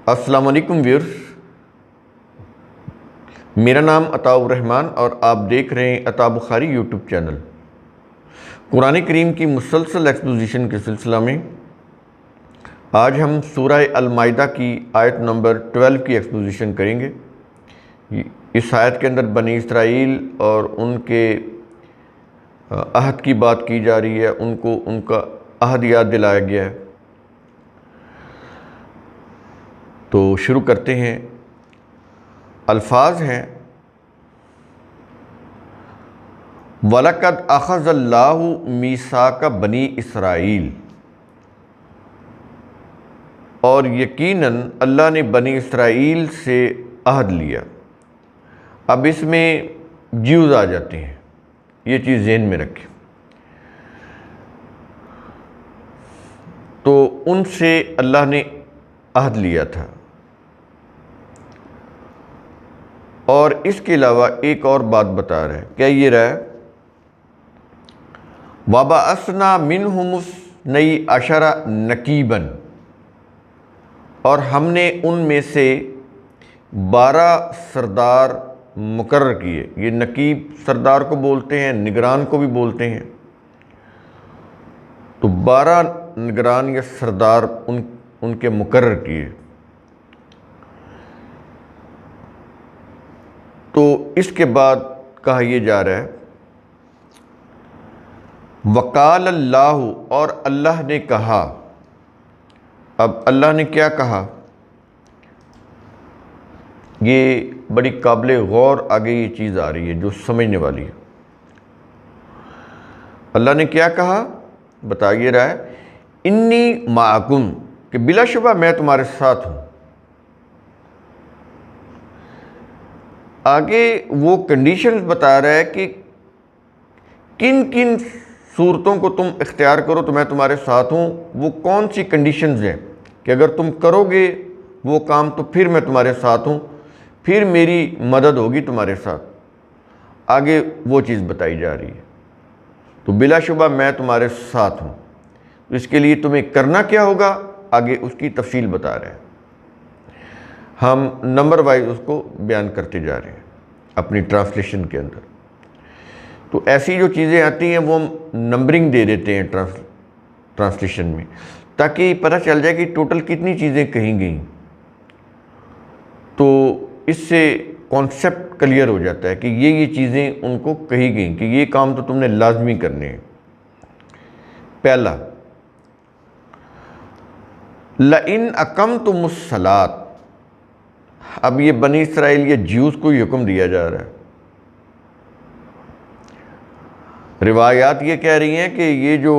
السلام علیکم ویورز، میرا نام عطاء الرحمن اور آپ دیکھ رہے ہیں عطاء بخاری یوٹیوب چینل۔ قرآن کریم کی مسلسل ایکسپوزیشن کے سلسلہ میں آج ہم سورہ المائدہ کی آیت نمبر 12 کی ایکسپوزیشن کریں گے۔ اس آیت کے اندر بنی اسرائیل اور ان کے عہد کی بات کی جا رہی ہے، ان کو ان کا عہد یاد دلایا گیا ہے۔ تو شروع کرتے ہیں۔ الفاظ ہیں وَلَقَدْ أَخَذَ اللَّهُ مِيثَاقَ بَنِي اسرائیل، اور یقیناً اللہ نے بنی اسرائیل سے عہد لیا۔ اب اس میں جیوز آ جاتے ہیں، یہ چیز ذہن میں رکھیں۔ تو ان سے اللہ نے عہد لیا تھا، اور اس کے علاوہ ایک اور بات بتا رہا ہے۔ کیا یہ رہا ہے؟ وَبَعَثْنَا مِنْهُمُ اثْنَيْ عَشَرَ نَقِيبًا، اور ہم نے ان میں سے 12 سردار مقرر کیے۔ یہ نقیب سردار کو بولتے ہیں، نگران کو بھی بولتے ہیں۔ تو 12 نگران یا سردار ان کے مقرر کیے۔ تو اس کے بعد کہا یہ جا رہا ہے وقال اللہ، اور اللہ نے کہا۔ اب اللہ نے کیا کہا؟ یہ بڑی قابل غور آگے یہ چیز آ رہی ہے جو سمجھنے والی ہے۔ اللہ نے کیا کہا بتا یہ رہا ہے انی معکم، کہ بلا شبہ میں تمہارے ساتھ ہوں۔ آگے وہ کنڈیشنز بتا رہا ہے کہ کن کن صورتوں کو تم اختیار کرو تو میں تمہارے ساتھ ہوں۔ وہ کون سی کنڈیشنز ہیں کہ اگر تم کرو گے وہ کام تو پھر میں تمہارے ساتھ ہوں، پھر میری مدد ہوگی تمہارے ساتھ۔ آگے وہ چیز بتائی جا رہی ہے۔ تو بلا شبہ میں تمہارے ساتھ ہوں، اس کے لیے تمہیں کرنا کیا ہوگا آگے اس کی تفصیل بتا رہے ہیں۔ ہم نمبر وائز اس کو بیان کرتے جا رہے ہیں اپنی ٹرانسلیشن کے اندر۔ تو ایسی جو چیزیں آتی ہیں وہ ہم نمبرنگ دے دیتے ہیں ٹرانسلیشن میں، تاکہ پتہ چل جائے کہ ٹوٹل کتنی چیزیں کہیں گئیں۔ تو اس سے کانسیپٹ کلیئر ہو جاتا ہے کہ یہ چیزیں ان کو کہی گئیں کہ یہ کام تو تم نے لازمی کرنے ہیں۔ پہلا، لَإِنْ أَقَمْتُمُ الصَّلَاةَ، اب یہ بنی اسرائیل یا جیوز کو حکم دیا جا رہا ہے۔ روایات یہ کہہ رہی ہیں کہ یہ جو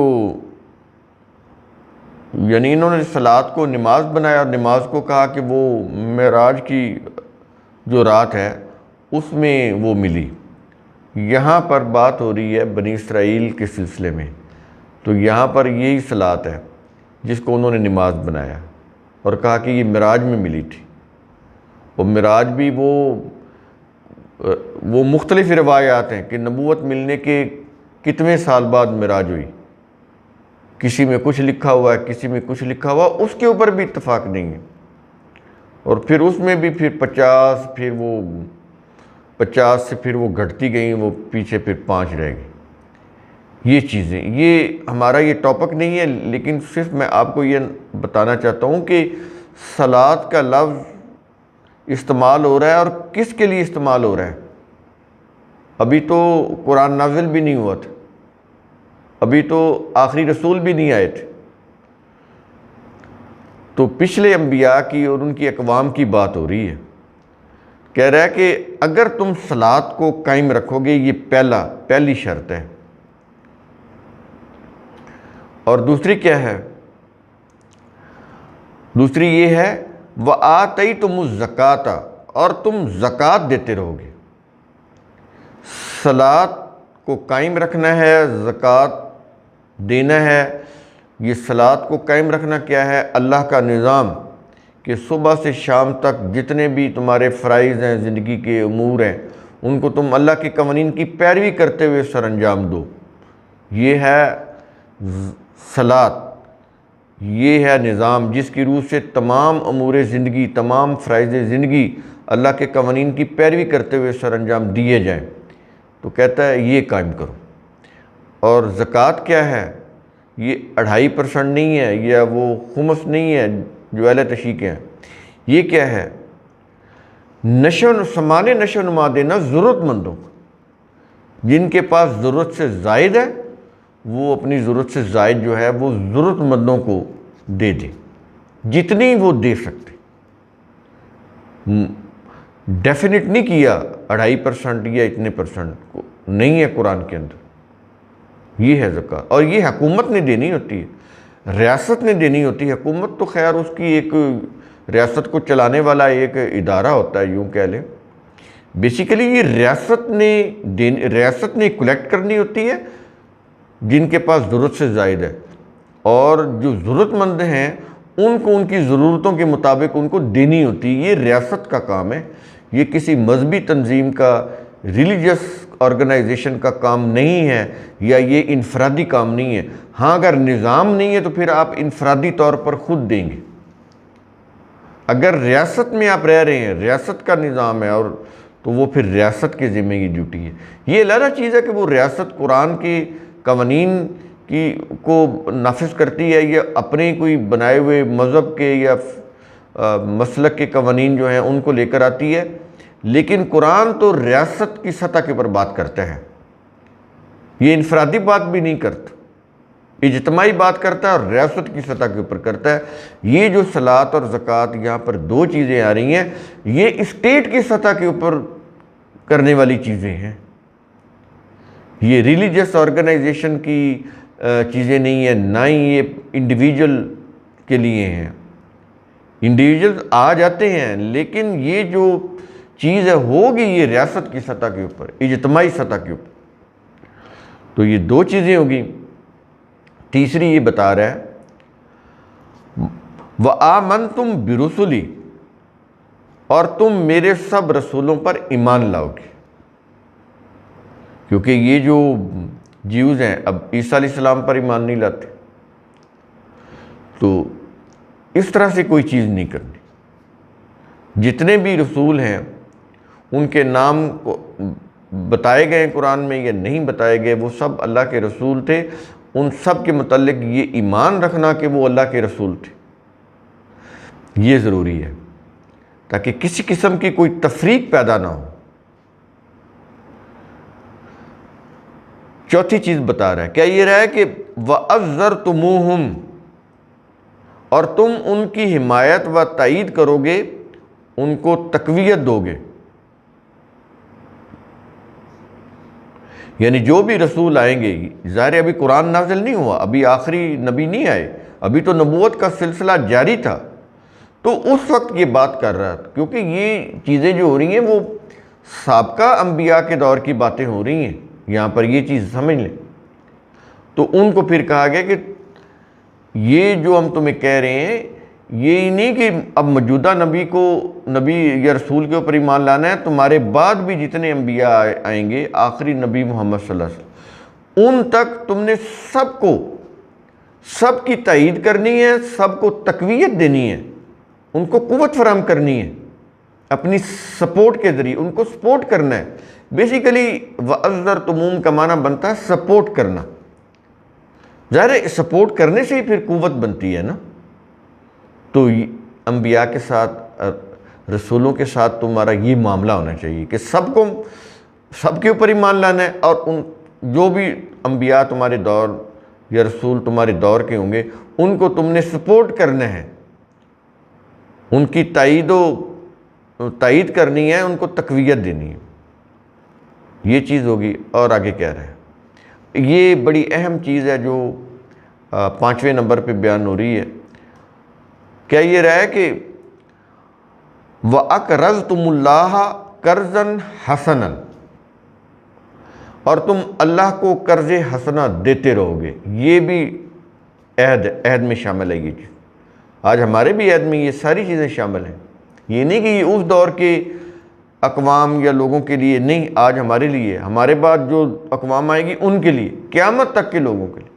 یعنی انہوں نے صلاۃ کو نماز بنایا اور نماز کو کہا کہ وہ معراج کی جو رات ہے اس میں وہ ملی۔ یہاں پر بات ہو رہی ہے بنی اسرائیل کے سلسلے میں، تو یہاں پر یہی صلاۃ ہے جس کو انہوں نے نماز بنایا اور کہا کہ یہ معراج میں ملی تھی۔ اور معراج بھی وہ مختلف روایات ہیں کہ نبوت ملنے کے کتنے سال بعد معراج ہوئی۔ کسی میں کچھ لکھا ہوا ہے، کسی میں کچھ لکھا ہوا، اس کے اوپر بھی اتفاق نہیں ہے۔ اور پھر اس میں بھی پھر 50، پھر وہ 50 سے پھر وہ گھٹتی گئیں، وہ پیچھے پھر 5 رہ گئی۔ یہ چیزیں، یہ ہمارا یہ ٹاپک نہیں ہے، لیکن صرف میں آپ کو یہ بتانا چاہتا ہوں کہ صلاۃ کا لفظ استعمال ہو رہا ہے اور کس کے لیے استعمال ہو رہا ہے۔ ابھی تو قرآن نازل بھی نہیں ہوا تھا، ابھی تو آخری رسول بھی نہیں آئے تھے۔ تو پچھلے انبیاء کی اور ان کی اقوام کی بات ہو رہی ہے۔ کہہ رہا ہے کہ اگر تم صلاۃ کو قائم رکھو گے، یہ پہلی شرط ہے۔ اور دوسری کیا ہے؟ دوسری یہ ہے وَآتَيْتُمُ الزَّكَاةَ، اور تم زکوٰۃ دیتے رہو گے۔ صلاۃ کو قائم رکھنا ہے، زکوٰۃ دینا ہے۔ یہ صلاۃ کو قائم رکھنا کیا ہے؟ اللہ کا نظام کہ صبح سے شام تک جتنے بھی تمہارے فرائض ہیں، زندگی کے امور ہیں، ان کو تم اللہ کے قوانین کی پیروی کرتے ہوئے سر انجام دو۔ یہ ہے صلاۃ، یہ ہے نظام جس کی روح سے تمام امور زندگی، تمام فرائض زندگی اللہ کے قوانین کی پیروی کرتے ہوئے سر انجام دیے جائیں، تو کہتا ہے یہ قائم کرو۔ اور زکوٰۃ کیا ہے؟ یہ 2.5% نہیں ہے، یا وہ خمس نہیں ہے جو اہل تشیع کے ہیں۔ یہ کیا ہے؟ سامان نشو و نما دینا ضرورت مندوں کو، جن کے پاس ضرورت سے زائد ہے وہ اپنی ضرورت سے زائد جو ہے وہ ضرورت مندوں کو دے دیں، جتنی وہ دے سکتے۔ ڈیفینٹ نہیں کیا 2.5% یا اتنے پرسنٹ کو، نہیں ہے قرآن کے اندر۔ یہ ہے زکوٰۃ، اور یہ حکومت نے دینی ہوتی ہے، ریاست نے دینی ہوتی ہے۔ حکومت تو خیر اس کی ایک ریاست کو چلانے والا ایک ادارہ ہوتا ہے، یوں کہہ لیں۔ بیسیکلی یہ ریاست نے کلیکٹ کرنی ہوتی ہے جن کے پاس ضرورت سے زائد ہے، اور جو ضرورت مند ہیں ان کو ان کی ضرورتوں کے مطابق ان کو دینی ہوتی ہے۔ یہ ریاست کا کام ہے، یہ کسی مذہبی تنظیم کا، ریلیجس آرگنائزیشن کا کام نہیں ہے، یا یہ انفرادی کام نہیں ہے۔ ہاں اگر نظام نہیں ہے تو پھر آپ انفرادی طور پر خود دیں گے۔ اگر ریاست میں آپ رہ رہے ہیں، ریاست کا نظام ہے، اور تو وہ پھر ریاست کے ذمہ کی ڈیوٹی ہے۔ یہ علیحدہ چیز ہے کہ وہ ریاست قرآن کے قوانین کو نافذ کرتی ہے، یا اپنے کوئی بنائے ہوئے مذہب کے یا مسلک کے قوانین جو ہیں ان کو لے کر آتی ہے، لیکن قرآن تو ریاست کی سطح کے اوپر بات کرتا ہے۔ یہ انفرادی بات بھی نہیں کرتا، اجتماعی بات کرتا ہے، اور ریاست کی سطح کے اوپر کرتا ہے۔ یہ جو صلاۃ اور زکوٰۃ یہاں پر دو چیزیں آ رہی ہیں، یہ اسٹیٹ کی سطح کے اوپر کرنے والی چیزیں ہیں۔ یہ ریلیجس آرگنائزیشن کی چیزیں نہیں ہیں، نہ ہی یہ انڈیویجول کے لیے ہیں۔ انڈیویجول آ جاتے ہیں، لیکن یہ جو چیز ہے ہوگی یہ ریاست کی سطح کے اوپر، اجتماعی سطح کے اوپر۔ تو یہ دو چیزیں ہوگی۔ تیسری یہ بتا رہا ہے وَآمَنْتُمْ بِرُسُلِي، اور تم میرے سب رسولوں پر ایمان لاؤ گے، کیونکہ یہ جو جیوز ہیں اب عیسیٰ علیہ السلام پر ایمان نہیں لاتے، تو اس طرح سے کوئی چیز نہیں کرنی۔ جتنے بھی رسول ہیں ان کے نام کو بتائے گئے قرآن میں یا نہیں بتائے گئے، وہ سب اللہ کے رسول تھے۔ ان سب کے متعلق یہ ایمان رکھنا کہ وہ اللہ کے رسول تھے، یہ ضروری ہے، تاکہ کسی قسم کی کوئی تفریق پیدا نہ ہو۔ چوتھی چیز بتا رہا ہے، کیا یہ رہا ہے کہ وَأَزَّرْتُمُوهُمْ، اور تم ان کی حمایت و تائید کرو گے، ان کو تقویت دو گے۔ یعنی جو بھی رسول آئیں گے، ظاہر ابھی قرآن نازل نہیں ہوا، ابھی آخری نبی نہیں آئے، ابھی تو نبوت کا سلسلہ جاری تھا، تو اس وقت یہ بات کر رہا تھا، کیونکہ یہ چیزیں جو ہو رہی ہیں وہ سابقہ انبیاء کے دور کی باتیں ہو رہی ہیں، یہاں پر یہ چیز سمجھ لیں۔ تو ان کو پھر کہا گیا کہ یہ جو ہم تمہیں کہہ رہے ہیں، یہ نہیں کہ اب موجودہ نبی یا رسول کے اوپر ایمان لانا ہے، تمہارے بعد بھی جتنے انبیاء آئیں گے، آخری نبی محمد صلی اللہ علیہ وسلم، ان تک تم نے سب کی تائید کرنی ہے، سب کو تقویت دینی ہے، ان کو قوت فراہم کرنی ہے، اپنی سپورٹ کے ذریعے ان کو سپورٹ کرنا ہے۔ بیسیکلی وَأَزَّرْتُمُوهُمْ کا معنی بنتا ہے سپورٹ کرنا۔ ظاہر ہے سپورٹ کرنے سے ہی پھر قوت بنتی ہے نا۔ تو انبیاء کے ساتھ، رسولوں کے ساتھ تمہارا یہ معاملہ ہونا چاہیے کہ سب کے اوپر ایمان لانا ہے، اور ان جو بھی انبیاء تمہارے دور یا رسول تمہارے دور کے ہوں گے ان کو تم نے سپورٹ کرنا ہے، ان کی تائید کرنی ہے، ان کو تقویت دینی ہے۔ یہ چیز ہوگی۔ اور آگے کہہ رہا ہے، یہ بڑی اہم چیز ہے جو 5ویں نمبر پہ بیان ہو رہی ہے۔ کیا یہ رہا ہے کہ وَأَقْرَضْتُمُ اللَّهَ قَرْضًا حَسَنًا، اور تم اللہ کو قرض حسنہ دیتے رہو گے۔ یہ بھی عہد میں شامل ہے یہ چیز۔ آج ہمارے بھی عہد میں یہ ساری چیزیں شامل ہیں۔ یہ نہیں کہ یہ اس دور کے اقوام یا لوگوں کے لیے نہیں، آج ہمارے لیے، ہمارے بعد جو اقوام آئے گی ان کے لیے، قیامت تک کے لوگوں کے لیے۔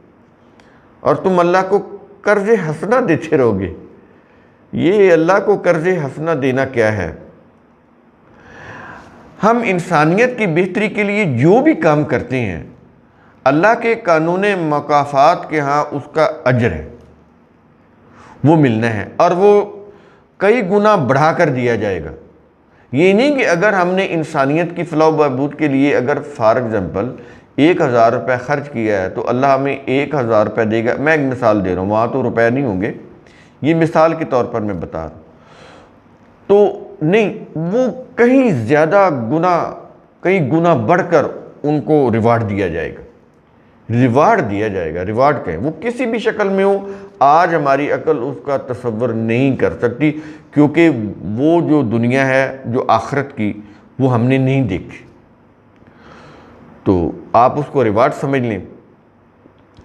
اور تم اللہ کو قرض حسنہ دیتے رہو گے؟ یہ اللہ کو قرض حسنہ دینا کیا ہے؟ ہم انسانیت کی بہتری کے لیے جو بھی کام کرتے ہیں، اللہ کے قانون مکافات کے ہاں اس کا اجر ہے، وہ ملنا ہے، اور وہ کئی گنا بڑھا کر دیا جائے گا۔ یہ نہیں کہ اگر ہم نے انسانیت کی فلاح و بہبود کے لیے اگر فار ایگزامپل 1000 روپے خرچ کیا ہے تو اللہ ہمیں 1000 روپے دے گا۔ میں ایک مثال دے رہا ہوں، وہاں تو روپے نہیں ہوں گے، یہ مثال کے طور پر میں بتا رہا ہوں۔ تو نہیں، وہ کہیں زیادہ گنا، کئی گنا بڑھ کر ان کو ریوارڈ دیا جائے گا، ریوارڈ دیا جائے گا۔ ریوارڈ کہیں وہ کسی بھی شکل میں ہو، آج ہماری عقل اس کا تصور نہیں کر سکتی، کیونکہ وہ جو دنیا ہے، جو آخرت کی، وہ ہم نے نہیں دیکھی۔ تو آپ اس کو ریوارڈ سمجھ لیں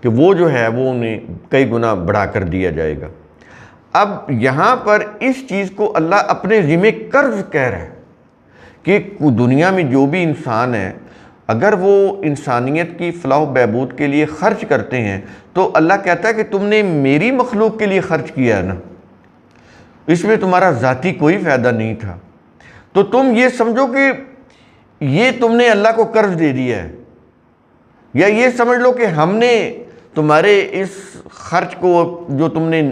کہ وہ جو ہے وہ انہیں کئی گنا بڑھا کر دیا جائے گا۔ اب یہاں پر اس چیز کو اللہ اپنے ذمہ قرض کہہ رہا ہے کہ دنیا میں جو بھی انسان ہے، اگر وہ انسانیت کی فلاح و بہبود کے لیے خرچ کرتے ہیں تو اللہ کہتا ہے کہ تم نے میری مخلوق کے لیے خرچ کیا ہے نا، اس میں تمہارا ذاتی کوئی فائدہ نہیں تھا، تو تم یہ سمجھو کہ یہ تم نے اللہ کو قرض دے دیا ہے، یا یہ سمجھ لو کہ ہم نے تمہارے اس خرچ کو جو تم نے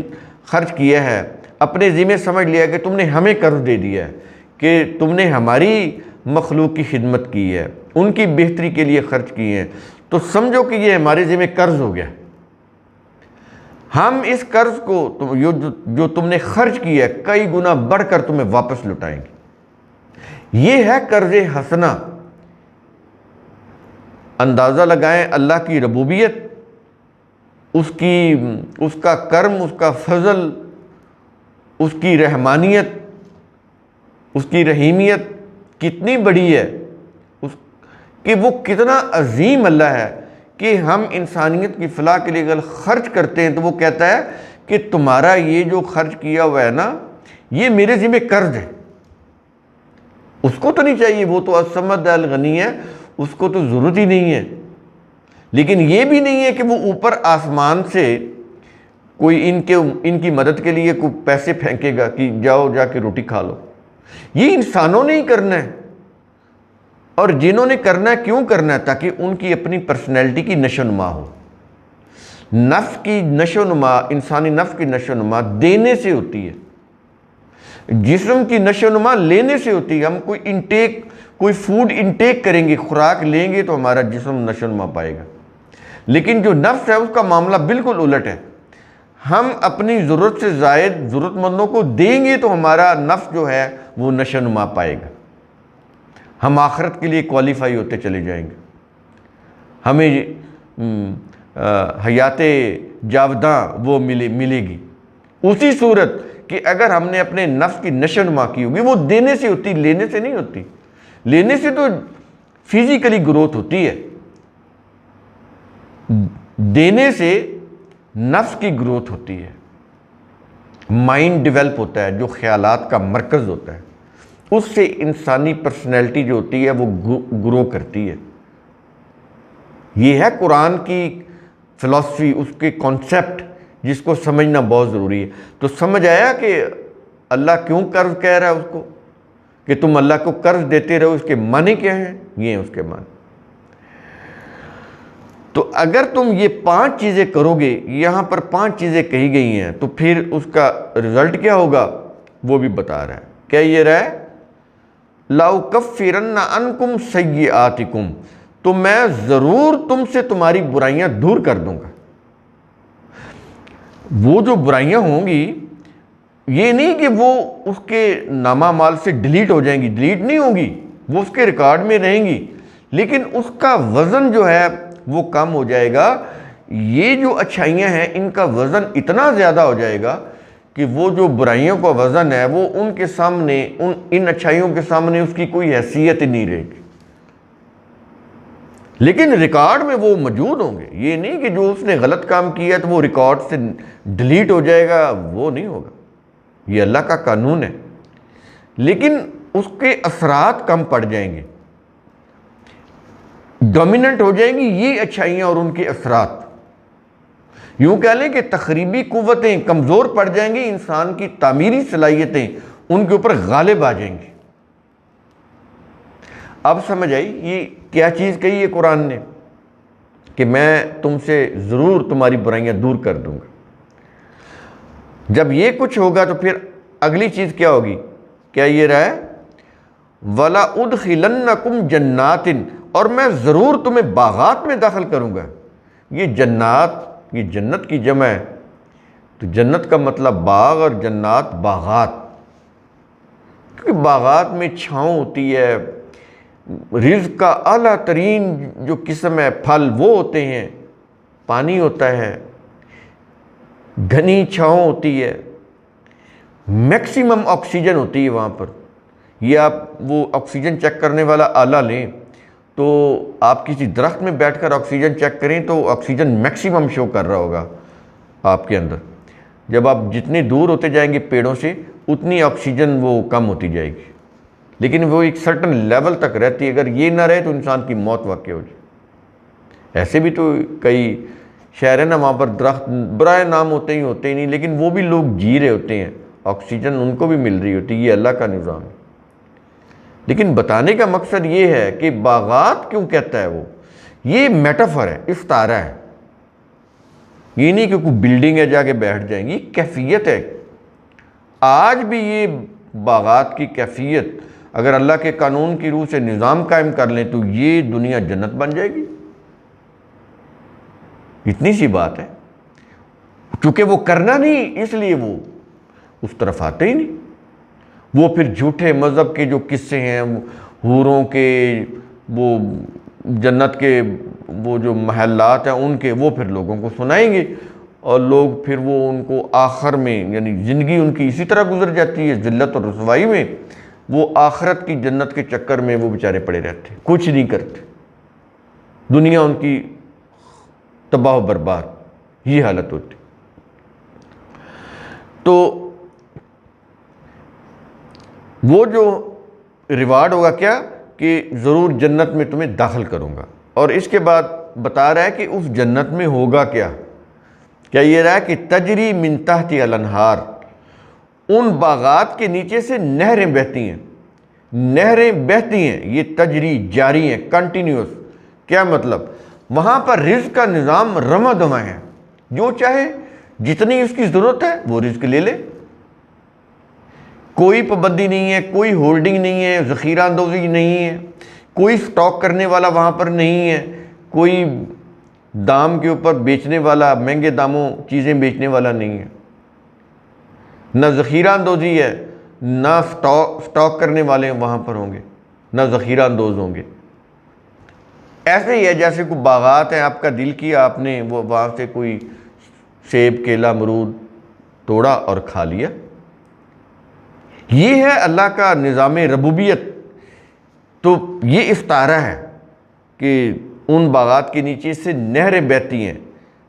خرچ کیا ہے اپنے ذمہ سمجھ لیا کہ تم نے ہمیں قرض دے دیا ہے، کہ تم نے ہماری مخلوق کی خدمت کی ہے، ان کی بہتری کے لیے خرچ کیے ہیں، تو سمجھو کہ یہ ہمارے ذمہ قرض ہو گیا۔ ہم اس قرض کو جو تم نے خرچ کیا ہے کئی گنا بڑھ کر تمہیں واپس لوٹائیں گے۔ یہ ہے قرض حسنہ۔ اندازہ لگائیں اللہ کی ربوبیت، اس کا کرم، اس کا فضل، اس کی رحمانیت، اس کی رحیمیت کتنی بڑی ہے، کہ وہ کتنا عظیم اللہ ہے کہ ہم انسانیت کی فلاح کے لیے اگر خرچ کرتے ہیں تو وہ کہتا ہے کہ تمہارا یہ جو خرچ کیا ہوا ہے نا، یہ میرے ذمہ قرض ہے۔ اس کو تو نہیں چاہیے، وہ تو الصمد الغنی ہے، اس کو تو ضرورت ہی نہیں ہے، لیکن یہ بھی نہیں ہے کہ وہ اوپر آسمان سے کوئی ان کی مدد کے لیے کوئی پیسے پھینکے گا کہ جاؤ جا کے روٹی کھا لو۔ یہ انسانوں نے ہی کرنا ہے، اور جنہوں نے کرنا ہے کیوں کرنا ہے؟ تاکہ ان کی اپنی پرسنالٹی کی نشو و نما ہو۔ نفس کی نشو و نما، انسانی نفس کی نشو و نما دینے سے ہوتی ہے، جسم کی نشو و نما لینے سے ہوتی ہے۔ ہم کوئی فوڈ انٹیک کریں گے، خوراک لیں گے تو ہمارا جسم نشو و نما پائے گا، لیکن جو نفس ہے اس کا معاملہ بالکل الٹ ہے۔ ہم اپنی ضرورت سے زائد ضرورت مندوں کو دیں گے تو ہمارا نفس جو ہے وہ نشو و نما پائے گا، ہم آخرت کے لیے کوالیفائی ہوتے چلے جائیں گے، ہمیں حیات جاوداں وہ ملے گی۔ اسی صورت کہ اگر ہم نے اپنے نفس کی نشو و نما کی ہوگی، وہ دینے سے ہوتی، لینے سے نہیں ہوتی۔ لینے سے تو فزیکلی گروتھ ہوتی ہے، دینے سے نفس کی گروتھ ہوتی ہے، مائنڈ ڈیولپ ہوتا ہے، جو خیالات کا مرکز ہوتا ہے، اس سے انسانی پرسنالٹی جو ہوتی ہے وہ گرو کرتی ہے۔ یہ ہے قرآن کی فلسفی، اس کے کانسیپٹ، جس کو سمجھنا بہت ضروری ہے۔ تو سمجھ آیا کہ اللہ کیوں قرض کہہ رہا ہے اس کو، کہ تم اللہ کو قرض دیتے رہو، اس کے معنی کیا ہیں؟ یہ ہیں اس کے معنی۔ تو اگر تم یہ 5 چیزیں کرو گے، یہاں پر 5 چیزیں کہی گئی ہیں، تو پھر اس کا رزلٹ کیا ہوگا وہ بھی بتا رہا ہے۔ کیا یہ رہا ہے؟ لَأُكَفِّرَنَّ عَنْكُمْ سَيِّئَاتِكُمْ، تو میں ضرور تم سے تمہاری برائیاں دور کر دوں گا۔ وہ جو برائیاں ہوں گی، یہ نہیں کہ وہ اس کے نامہ مال سے ڈیلیٹ ہو جائیں گی، ڈیلیٹ نہیں ہوں گی، وہ اس کے ریکارڈ میں رہیں گی، لیکن اس کا وزن جو ہے وہ کم ہو جائے گا۔ یہ جو اچھائیاں ہیں ان کا وزن اتنا زیادہ ہو جائے گا کہ وہ جو برائیوں کا وزن ہے وہ ان کے سامنے، ان اچھائیوں کے سامنے اس کی کوئی حیثیت نہیں رہے گی، لیکن ریکارڈ میں وہ موجود ہوں گے۔ یہ نہیں کہ جو اس نے غلط کام کیا ہے تو وہ ریکارڈ سے ڈیلیٹ ہو جائے گا، وہ نہیں ہوگا، یہ اللہ کا قانون ہے، لیکن اس کے اثرات کم پڑ جائیں گے، ڈومیننٹ ہو جائیں گی یہ اچھائیاں اور ان کے اثرات۔ یوں کہہ لیں کہ تخریبی قوتیں کمزور پڑ جائیں گی، انسان کی تعمیری صلاحیتیں ان کے اوپر غالب آ جائیں گی۔ اب سمجھ آئی یہ کیا چیز کہی ہے قرآن نے، کہ میں تم سے ضرور تمہاری برائیاں دور کر دوں گا۔ جب یہ کچھ ہوگا تو پھر اگلی چیز کیا ہوگی؟ کیا یہ رہا ہے وَلَا أُدْخِلَنَّكُمْ جَنَّاتٍ، اور میں ضرور تمہیں باغات میں داخل کروں گا۔ یہ جنات، یہ جنت کی جمع ہے، تو جنت کا مطلب باغ اور جنات باغات، کیونکہ باغات میں چھاؤں ہوتی ہے، رزق کا اعلیٰ ترین جو قسم ہے پھل وہ ہوتے ہیں، پانی ہوتا ہے، گھنی چھاؤں ہوتی ہے، میکسیمم آکسیجن ہوتی ہے وہاں پر۔ یہ آپ وہ آکسیجن چیک کرنے والا آلہ لیں تو آپ کسی درخت میں بیٹھ کر آکسیجن چیک کریں تو آکسیجن میکسیمم شو کر رہا ہوگا آپ کے اندر۔ جب آپ جتنے دور ہوتے جائیں گے پیڑوں سے اتنی آکسیجن وہ کم ہوتی جائے گی، لیکن وہ ایک سرٹن لیول تک رہتی ہے، اگر یہ نہ رہے تو انسان کی موت واقع ہو جائے۔ ایسے بھی تو کئی شہر ہیں نا وہاں پر درخت برائے نام ہوتے ہی نہیں، لیکن وہ بھی لوگ جی رہے ہوتے ہیں، آکسیجن ان کو بھی مل رہی ہوتی ہے۔ یہ اللہ کا نظام ہے۔ لیکن بتانے کا مقصد یہ ہے کہ باغات کیوں کہتا ہے وہ، یہ میٹافر ہے، استعارہ ہے، یہ نہیں کہ کوئی بلڈنگ ہے جا کے بیٹھ جائیں گی، کیفیت ہے۔ آج بھی یہ باغات کی کیفیت اگر اللہ کے قانون کی روح سے نظام قائم کر لیں تو یہ دنیا جنت بن جائے گی، اتنی سی بات ہے۔ چونکہ وہ کرنا نہیں اس لیے وہ اس طرف آتے ہی نہیں۔ وہ پھر جھوٹے مذہب کے جو قصے ہیں، حوروں کے، وہ جنت کے وہ جو محلات ہیں ان کے، وہ پھر لوگوں کو سنائیں گے، اور لوگ پھر وہ ان کو آخر میں، یعنی زندگی ان کی اسی طرح گزر جاتی ہے ذلت اور رسوائی میں، وہ آخرت کی جنت کے چکر میں وہ بیچارے پڑے رہتے، کچھ نہیں کرتے، دنیا ان کی تباہ و برباد، یہ حالت ہوتی۔ تو وہ جو ریوارڈ ہوگا کیا کہ ضرور جنت میں تمہیں داخل کروں گا، اور اس کے بعد بتا رہا ہے کہ اس جنت میں ہوگا کیا یہ رہا ہے کہ تجری من تحتی الانہار، ان باغات کے نیچے سے نہریں بہتی ہیں، نہریں بہتی ہیں، یہ تجری جاری ہیں، کنٹینیوس۔ کیا مطلب؟ وہاں پر رزق کا نظام رواں دواں ہے، جو چاہے جتنی اس کی ضرورت ہے وہ رزق لے لے، کوئی پابندی نہیں ہے، کوئی ہولڈنگ نہیں ہے، ذخیرہ اندوزی نہیں ہے، کوئی سٹاک کرنے والا وہاں پر نہیں ہے، کوئی دام کے اوپر بیچنے والا، مہنگے داموں چیزیں بیچنے والا نہیں ہے، نہ ذخیرہ اندوزی ہے، نہ سٹاک کرنے والے وہاں پر ہوں گے، نہ ذخیرہ اندوز ہوں گے۔ ایسے ہی ہے جیسے کوئی باغات ہیں، آپ کا دل کیا آپ نے وہ وہاں سے کوئی سیب، کیلا، امرود توڑا اور کھا لیا۔ یہ ہے اللہ کا نظام ربوبیت۔ تو یہ استعارہ ہے کہ ان باغات کے نیچے سے نہریں بہتی ہیں،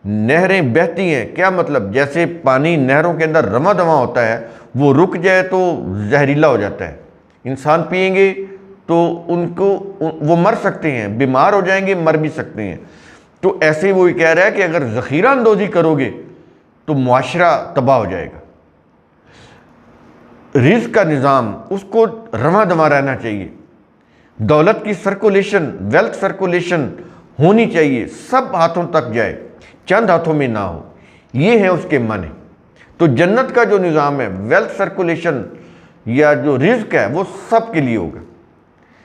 نہریں بہتی ہیں، کیا مطلب؟ جیسے پانی نہروں کے اندر رواں دواں ہوتا ہے، وہ رک جائے تو زہریلا ہو جاتا ہے، انسان پئیں گے تو ان کو وہ مر سکتے ہیں، بیمار ہو جائیں گے، مر بھی سکتے ہیں۔ تو ایسے وہ کہہ رہا ہے کہ اگر ذخیرہ اندوزی کرو گے تو معاشرہ تباہ ہو جائے گا۔ رزق کا نظام اس کو رواں دواں رہنا چاہیے، دولت کی سرکولیشن، ویلتھ سرکولیشن ہونی چاہیے، سب ہاتھوں تک جائے، چند ہاتھوں میں نہ ہو، یہ ہے اس کے معنی۔ تو جنت کا جو نظام ہے، ویلتھ سرکولیشن یا جو رزق ہے وہ سب کے لیے ہوگا،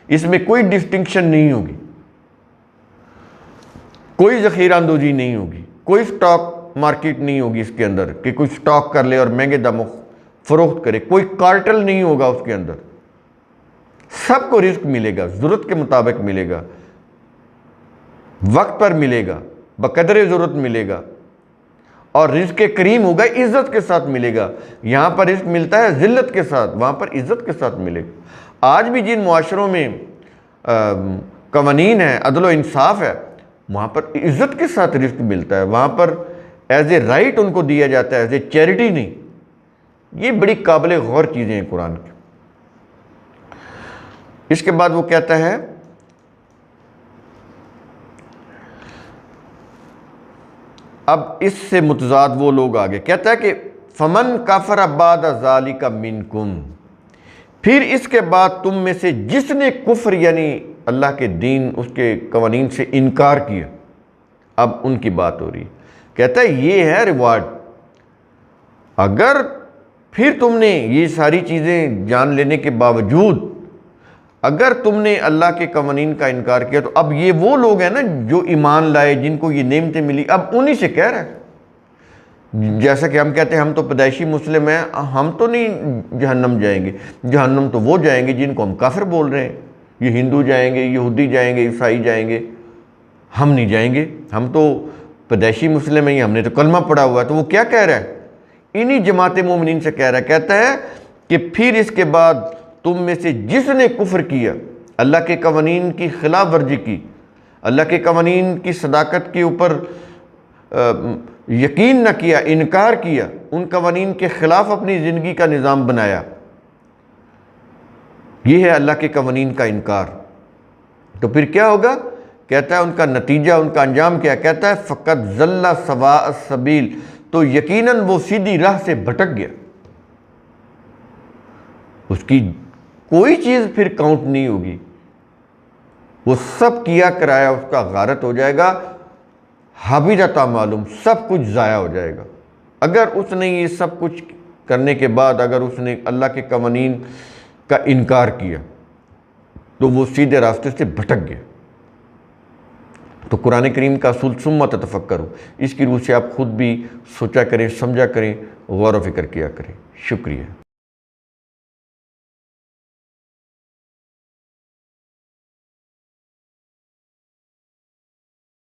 اس میں کوئی ڈسٹنکشن نہیں ہوگی، کوئی ذخیرہ اندوزی نہیں ہوگی، کوئی سٹاک مارکیٹ نہیں ہوگی اس کے اندر کہ کوئی سٹاک کر لے اور مہنگے داموں فروخت کرے، کوئی کارٹل نہیں ہوگا اس کے اندر، سب کو رزق ملے گا، ضرورت کے مطابق ملے گا، وقت پر ملے گا، بقدر ضرورت ملے گا، اور رزق کریم ہوگا، عزت کے ساتھ ملے گا۔ یہاں پر رزق ملتا ہے ذلت کے ساتھ، وہاں پر عزت کے ساتھ ملے گا۔ آج بھی جن معاشروں میں قوانین ہیں، عدل و انصاف ہے، وہاں پر عزت کے ساتھ رزق ملتا ہے، وہاں پر ایز اے رائٹ ان کو دیا جاتا ہے، ایز اے چیریٹی نہیں۔ یہ بڑی قابل غور چیزیں ہیں قرآن کی۔ اس کے بعد وہ کہتا ہے اب اس سے متضاد وہ لوگ آگے کہتا ہے کہ فمن کفر بعد ذالک منکم، پھر اس کے بعد تم میں سے جس نے کفر یعنی اللہ کے دین اس کے قوانین سے انکار کیا، اب ان کی بات ہو رہی ہے، کہتا ہے یہ ہے ریوارڈ۔ اگر پھر تم نے یہ ساری چیزیں جان لینے کے باوجود اگر تم نے اللہ کے قوانین کا انکار کیا، تو اب یہ وہ لوگ ہیں نا جو ایمان لائے، جن کو یہ نعمتیں ملی، اب انہی سے کہہ رہا ہے۔ جیسا کہ ہم کہتے ہیں ہم تو پیدائشی مسلم ہیں، ہم تو نہیں جہنم جائیں گے، جہنم تو وہ جائیں گے جن کو ہم کافر بول رہے ہیں، یہ ہندو جائیں گے، یہودی جائیں گے، عیسائی جائیں گے، ہم نہیں جائیں گے، ہم تو پیدائشی مسلم ہیں، ہم نے تو کلمہ پڑھا ہوا ہے۔ تو وہ کیا کہہ رہا ہے؟ انہی جماعت مومنین سے کہہ رہا ہے، کہتا ہے کہ پھر اس کے بعد تم میں سے جس نے کفر کیا، اللہ کے قوانین کی خلاف ورزی کی، اللہ کے قوانین کی صداقت کے اوپر یقین نہ کیا، انکار کیا، ان قوانین کے خلاف اپنی زندگی کا نظام بنایا، یہ ہے اللہ کے قوانین کا انکار، تو پھر کیا ہوگا؟ کہتا ہے ان کا نتیجہ، ان کا انجام کیا؟ کہتا ہے فقط ضل سواء السبیل، تو یقیناً وہ سیدھی راہ سے بھٹک گیا، اس کی کوئی چیز پھر کاؤنٹ نہیں ہوگی، وہ سب کیا کرایا اس کا غارت ہو جائے گا، حبطت اعمالہم، سب کچھ ضائع ہو جائے گا۔ اگر اس نے یہ سب کچھ کرنے کے بعد اگر اس نے اللہ کے قوانین کا انکار کیا تو وہ سیدھے راستے سے بھٹک گیا۔ تو قرآن کریم کا اصول ثم تتفکروا، اس کی روح سے آپ خود بھی سوچا کریں، سمجھا کریں، غور و فکر کیا کریں۔ شکریہ۔